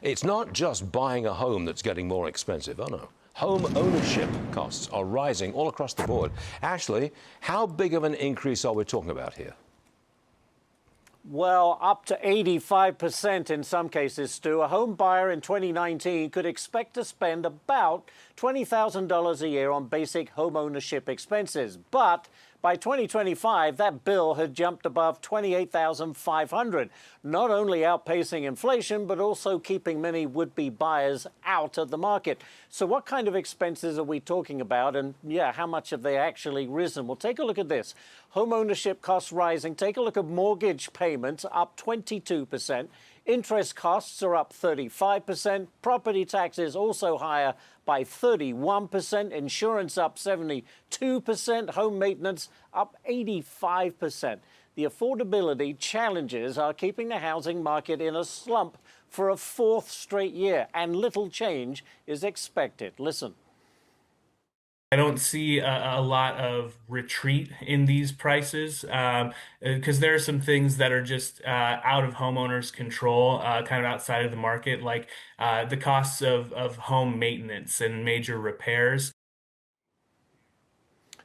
It's not just buying a home that's getting more expensive, oh no. Home ownership costs are rising all across the board. Ashley, how big of an increase are we talking about here? Well, up to 85% in some cases, Stu. A home buyer in 2019 could expect to spend about $20,000 a year on basic home ownership expenses. But by 2025, that bill had jumped above $28,500, not only outpacing inflation, but also keeping many would-be buyers out of the market. So what kind of expenses are we talking about? And yeah, how much have they actually risen? Well, take a look at this. Home ownership costs rising. Take a look at mortgage payments, up 22%. Interest costs are up 35%. Property taxes also higher by 31%. Insurance up 72%. Home maintenance up 85%. The affordability challenges are keeping the housing market in a slump for a fourth straight year, and little change is expected. Listen. I don't see a lot of retreat in these prices because there are some things that are just out of homeowners' control, kind of outside of the market, like the costs of home maintenance and major repairs.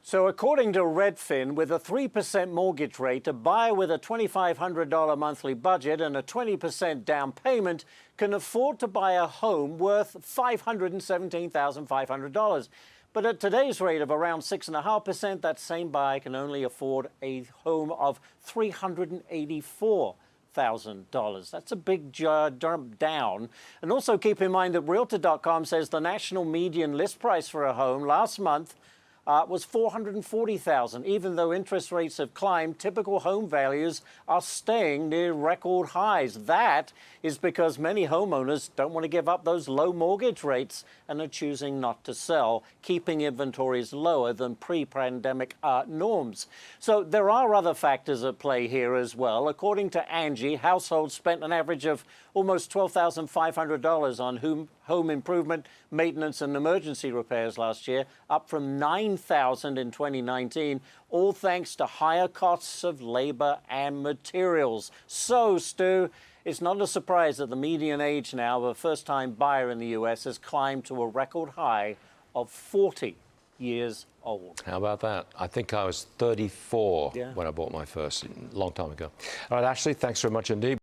So according to Redfin, with a 3% mortgage rate, a buyer with a $2,500 monthly budget and a 20% down payment can afford to buy a home worth $517,500. But at today's rate of around 6.5%, that same buyer can only afford a home of $384,000. That's a big jump down. And also keep in mind that Realtor.com says the national median list price for a home last month was $440,000. Even though interest rates have climbed, typical home values are staying near record highs. That is because many homeowners don't want to give up those low mortgage rates and are choosing not to sell, keeping inventories lower than pre-pandemic norms. So there are other factors at play here as well. According to Angie, households spent an average of almost $12,500 on home improvement, maintenance and emergency repairs last year, up from $9,000 in 2019, all thanks to higher costs of labor and materials. So, Stu, it's not a surprise that the median age now of a first-time buyer in the U.S. has climbed to a record high of 40 years old. How about that? I think I was 34 Yeah. when I bought my first, a long time ago. All right, Ashley, thanks very much indeed.